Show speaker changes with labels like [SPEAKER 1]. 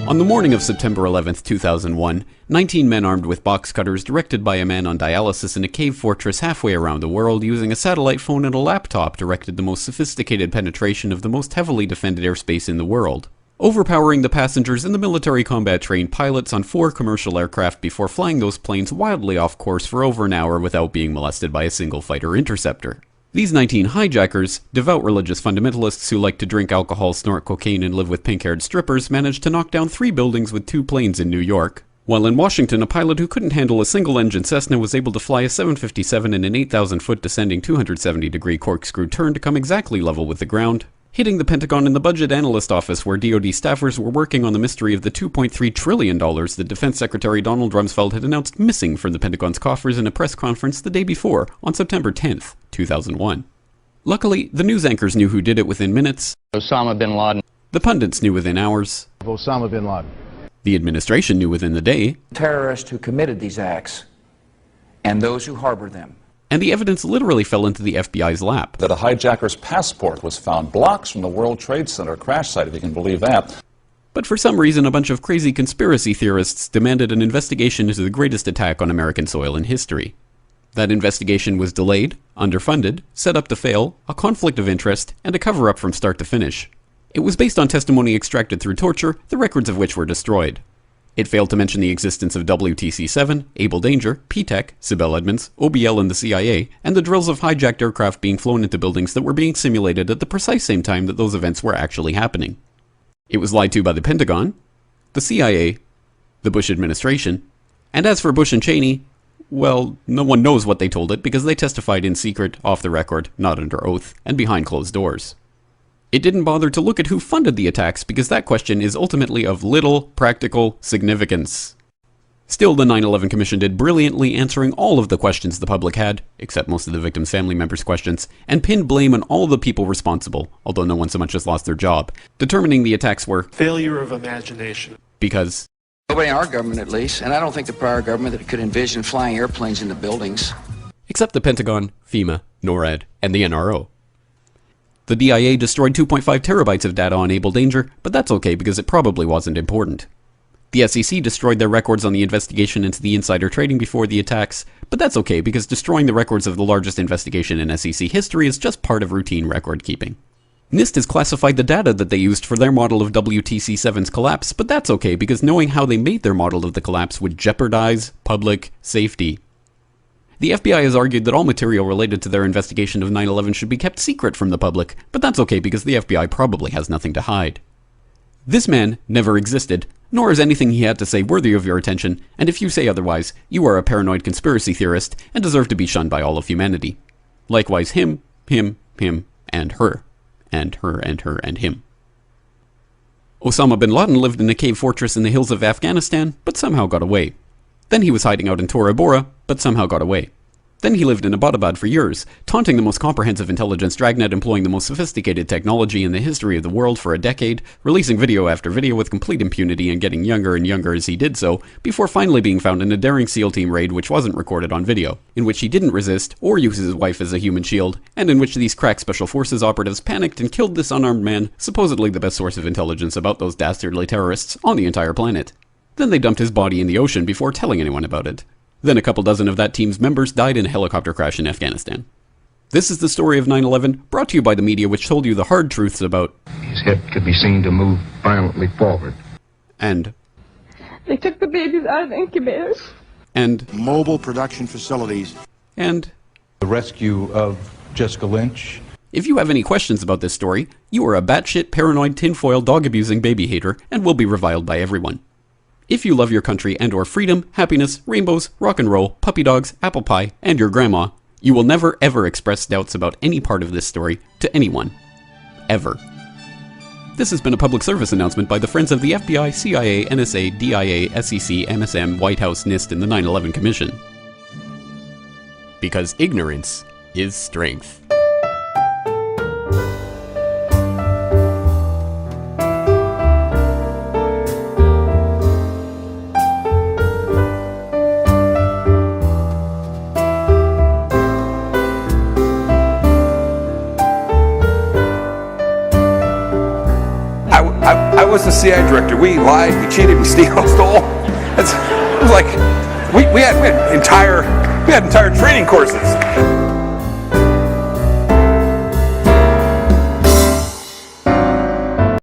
[SPEAKER 1] On the morning of September 11, 2001, 19 men armed with box cutters directed by a man on dialysis in a cave fortress halfway around the world using a satellite phone and a laptop directed the most sophisticated penetration of the most heavily defended airspace in the world, overpowering the passengers and the military combat-trained pilots on 4 commercial aircraft before flying those planes wildly off course for over an hour without being molested by a single fighter interceptor. These 19 hijackers, devout religious fundamentalists who like to drink alcohol, snort cocaine, and live with pink-haired strippers, managed to knock down 3 buildings with 2 planes in New York. While in Washington, a pilot who couldn't handle a single-engine Cessna was able to fly a 757 in an 8,000-foot descending 270-degree corkscrew turn to come exactly level with the ground, hitting the Pentagon in the Budget Analyst Office where DoD staffers were working on the mystery of the $2.3 trillion that Defense Secretary Donald Rumsfeld had announced missing from the Pentagon's coffers in a press conference the day before, on September 10th, 2001. Luckily, the news anchors knew who did it within minutes.
[SPEAKER 2] Osama bin Laden.
[SPEAKER 1] The pundits knew within hours.
[SPEAKER 3] Osama bin Laden.
[SPEAKER 1] The administration knew within the day.
[SPEAKER 4] Terrorists who committed these acts and those who harbored them.
[SPEAKER 1] And the evidence literally fell into the FBI's lap.
[SPEAKER 5] That a hijacker's passport was found blocks from the World Trade Center crash site, if you can believe that.
[SPEAKER 1] But for some reason, a bunch of crazy conspiracy theorists demanded an investigation into the greatest attack on American soil in history. That investigation was delayed, underfunded, set up to fail, a conflict of interest, and a cover-up from start to finish. It was based on testimony extracted through torture, the records of which were destroyed. It failed to mention the existence of WTC-7, Able Danger, P-TECH, Sibel Edmonds, OBL and the CIA, and the drills of hijacked aircraft being flown into buildings that were being simulated at the precise same time that those events were actually happening. It was lied to by the Pentagon, the CIA, the Bush administration, and as for Bush and Cheney, well, no one knows what they told it because they testified in secret, off the record, not under oath, and behind closed doors. It didn't bother to look at who funded the attacks because that question is ultimately of little practical significance. Still, the 9/11 Commission did brilliantly answering all of the questions the public had, except most of the victims' family members' questions, and pinned blame on all the people responsible, although no one so much as lost their job, determining the attacks were
[SPEAKER 6] failure of imagination.
[SPEAKER 1] Because
[SPEAKER 4] Nobody in our government, at least, and I don't think the prior government that could envision flying airplanes into buildings.
[SPEAKER 1] Except the Pentagon, FEMA, NORAD, and the NRO. The DIA destroyed 2.5 terabytes of data on Able Danger, but that's okay because it probably wasn't important. The SEC destroyed their records on the investigation into the insider trading before the attacks, but that's okay because destroying the records of the largest investigation in SEC history is just part of routine record keeping. NIST has classified the data that they used for their model of WTC-7's collapse, but that's okay because knowing how they made their model of the collapse would jeopardize public safety. The FBI has argued that all material related to their investigation of 9/11 should be kept secret from the public, but that's okay because the FBI probably has nothing to hide. This man never existed, nor is anything he had to say worthy of your attention, and if you say otherwise, you are a paranoid conspiracy theorist and deserve to be shunned by all of humanity. Likewise him, and her. And her, and her, and him. Osama bin Laden lived in a cave fortress in the hills of Afghanistan, but somehow got away. Then he was hiding out in Tora Bora, but somehow got away. Then he lived in Abbottabad for years, taunting the most comprehensive intelligence dragnet employing the most sophisticated technology in the history of the world for a decade, releasing video after video with complete impunity and getting younger and younger as he did so, before finally being found in a daring SEAL team raid which wasn't recorded on video, in which he didn't resist or use his wife as a human shield, and in which these crack special forces operatives panicked and killed this unarmed man, supposedly the best source of intelligence about those dastardly terrorists on the entire planet. Then they dumped his body in the ocean before telling anyone about it. Then a couple dozen of that team's members died in a helicopter crash in Afghanistan. This is the story of 9/11, brought to you by the media which told you the hard truths about
[SPEAKER 7] his head could be seen to move violently forward.
[SPEAKER 1] And
[SPEAKER 8] they took the babies out of the incubators.
[SPEAKER 1] And
[SPEAKER 3] mobile production facilities.
[SPEAKER 1] And
[SPEAKER 9] the rescue of Jessica Lynch.
[SPEAKER 1] If you have any questions about this story, you are a batshit paranoid tinfoil dog-abusing baby hater and will be reviled by everyone. If you love your country and or freedom, happiness, rainbows, rock and roll, puppy dogs, apple pie, and your grandma, you will never ever express doubts about any part of this story to anyone. Ever. This has been a public service announcement by the Friends of the FBI, CIA, NSA, DIA, SEC, MSM, White House, NIST, and the 9/11 Commission. Because ignorance is strength.
[SPEAKER 4] I
[SPEAKER 2] I was the CI director. We lied, we cheated, we stole. It was like we had entire training courses.